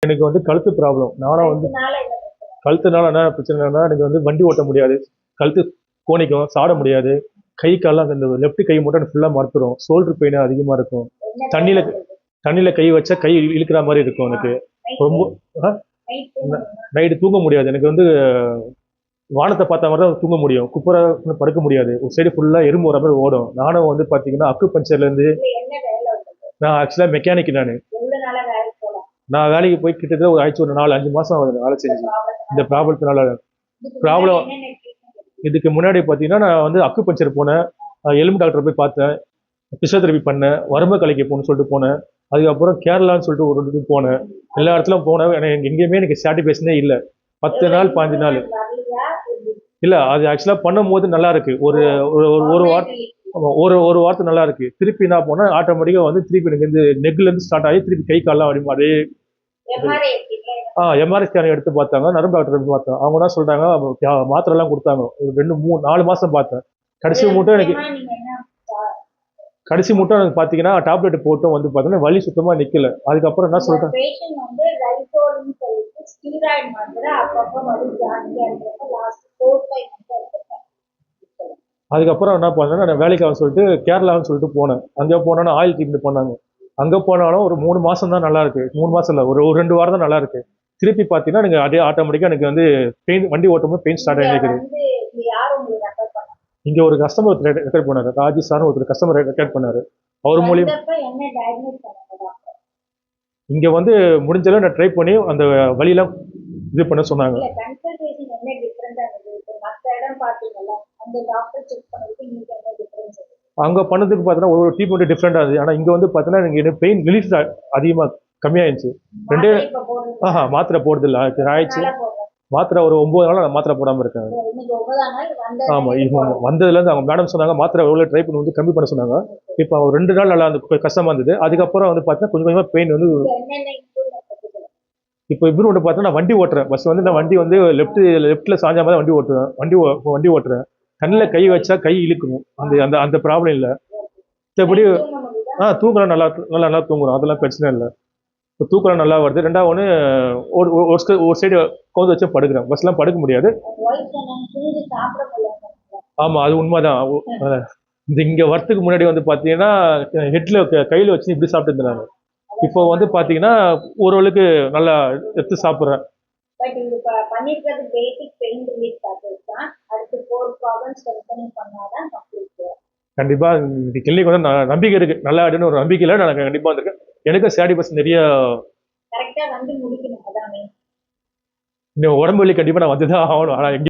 எனக்கு வந்து கழுத்து ப்ராப்ளம். நானும் வந்து கழுத்துனால என்ன பிரச்சனைனா எனக்கு வந்து வண்டி ஓட்ட முடியாது. கழுத்து கோணிக்கும், சாட முடியாது. கை கால்லாம் இந்த லெஃப்ட் கை மட்டும் எனக்கு ஃபுல்லா மறுத்துரும். ஷோல்டர் பெயின் அதிகமா இருக்கும். தண்ணியில தண்ணியில கை வச்சா கை இழுக்கிற மாதிரி இருக்கும் எனக்கு. ரொம்ப நைட்டு தூங்க முடியாது. எனக்கு வந்து வானத்தை பார்த்த மாதிரி தான் தூங்க முடியும். குப்புற படுக்க முடியாது. ஒரு சைடு ஃபுல்லா எறும்பு வர மாதிரி ஓடும். நானும் வந்து பாத்தீங்கன்னா அக்கு பஞ்சர்ல இருந்து நான் ஆக்சுவலா மெக்கானிக் நான் வேலைக்கு போய் கிட்டத்தட்ட ஒரு ஆயிடுச்சு. ஒரு 4-5 மாசம் ஆகுது வேலை செஞ்சு. இந்த ப்ராப்ளத்தினால ப்ராப்ளம் இதுக்கு முன்னாடி பார்த்தீங்கன்னா நான் வந்து அக்கு பஞ்சர் போனேன். எலும்பு டாக்டர் போய் பார்த்தேன். பிசியோதெரபி பண்ணேன். வறுமை கலைக்கு போகணும்னு சொல்லிட்டு போனேன். அதுக்கப்புறம் கேரளான்னு சொல்லிட்டு ஒரு இடத்துக்கு போனேன். எல்லா இடத்துலும் போனேன். எனக்கு எங்கேயுமே எனக்கு சாட்டிஸ்ஃபேக்ஷனே இல்லை. 10 நாள் 15 நாள் இல்லை. அது ஆக்சுவலாக பண்ணும்போது நல்லா இருக்கு. ஒரு ஒரு வாரம் ஒரு வாரத்துக்கு நல்லா இருக்கு. திருப்பி என்ன போனால் ஆட்டோமேட்டிக்காக வந்து திருப்பி எனக்கு வந்து நெக்லேருந்து ஸ்டார்ட் ஆகி திருப்பி கை கால்லாம் அப்படிமா அதே எம்ஆர்ஐ ஸ்கேன் எடுத்து பார்த்தாங்க. நரம்பு டாக்டர் எடுத்து பார்த்தேன். அவங்க என்ன சொல்றாங்க, மாத்திரை எல்லாம் கொடுத்தாங்க. ஒரு 2-3-4 மாசம் பார்த்தேன். கடைசி மட்டும் எனக்கு பாத்தீங்கன்னா டேப்லெட் போட்டும் வந்து பாத்தீங்கன்னா வலி சுத்தமா நிக்கல. அதுக்கப்புறம் என்ன சொல்றேன், அதுக்கப்புறம் என்ன பண்ணேன்னா நான் வேலைக்காக சொல்லிட்டு கேரளான்னு சொல்லிட்டு போனேன். அங்கே போனோன்னா ஆயில் ட்ரீட்மெண்ட் பண்ணாங்க. அங்கே போனாலும் ஒரு 3 மாசம் தான் நல்லா இருக்கு. 3 மாசம் இல்லை, ஒரு 2 வாரம் தான் நல்லா இருக்கு. திருப்பி பார்த்தீங்கன்னா எனக்கு அதே ஆட்டோமேட்டிக்காக எனக்கு வந்து பெயின், வண்டி ஓட்டும் போது பெயின் ஸ்டார்ட் ஆகிருக்குது. இங்கே ஒரு கஸ்டமர் ரெக்கார்ட் பண்ணாரு. ராஜேஷான்னு ஒருத்தர் கஸ்டமர் ரெக்கார்ட் பண்ணாரு. அவர் மூலியம் இங்கே வந்து முடிஞ்சளவு நான் ட்ரை பண்ணி அந்த வழியெல்லாம் இது பண்ண சொன்னாங்க. அங்கே பண்ணதுக்கு பார்த்தீங்கன்னா ஒரு ட்ரீட்மெண்ட் டிஃப்ரெண்டாக இருந்துச்சு. ஆனால் இங்கே வந்து பார்த்தீங்கன்னா எனக்கு பெயின் ரிலீஃப் அதிகமாக கம்மியாயிருச்சு. மாத்திரை போடுறதில்ல ஆயிடுச்சு. மாத்திரை ஒரு 9 நாள் மாத்திரை போடாமல் இருக்காங்க. ஆமாம், இப்போ வந்ததுலேருந்து அவங்க மேடம் சொன்னாங்க மாத்திரை எவ்வளோ ட்ரை பண்ணி வந்து கம்மி பண்ண சொன்னாங்க. இப்போ ஒரு 2 நாள் நல்லா அந்த கஷ்டமாக இருந்தது. அதுக்கப்புறம் வந்து பார்த்தீங்கன்னா கொஞ்சம் கொஞ்சமாக பெயின் வந்து இப்போ இப்படி ஒன்று பார்த்தா நான் வண்டி ஓட்டுறேன். பஸ் வந்து நான் வண்டி வந்து லெஃப்ட்டில் சாஞ்சா மாதிரி வண்டி ஓட்டுறேன். கண்ணில் கை வச்சா கை இழுக்கணும். அந்த அந்த அந்த ப்ராப்ளம் இல்லை. மற்றபடி தூங்கலாம், நல்லா நல்லா நல்லா தூங்குறோம். அதெல்லாம் பிரச்சனை இல்லை. இப்போ தூக்கம் நல்லா வருது. ரெண்டாவது ஒன்று ஒரு சைடு கவுந்து வச்சு படுக்கிறேன். பஸ்லாம் படுக்க முடியாது. ஆமாம், அது உண்மைதான். இந்த இங்கே வரத்துக்கு முன்னாடி வந்து பார்த்தீங்கன்னா ஹெட்டில் கையில் வச்சு இப்படி சாப்பிட்டு இருந்தேன். இப்போ வந்து பார்த்தீங்கன்னா ஓரளவுக்கு நல்லா எடுத்து சாப்பிட்றேன். கண்டிப்பா இந்த கிளினிக் வந்து நம்பிக்கை இருக்கு. நல்லா ஆடுன்னு ஒரு நம்பிக்கையில நான் கண்டிப்பா வந்திருக்கேன். எனக்கு சாட்டிஸ்ஃபேக்ஷன் நிறைய. இன்னும் உடம்பு வலி கண்டிப்பா நான் வந்துதான் ஆகணும். ஆனா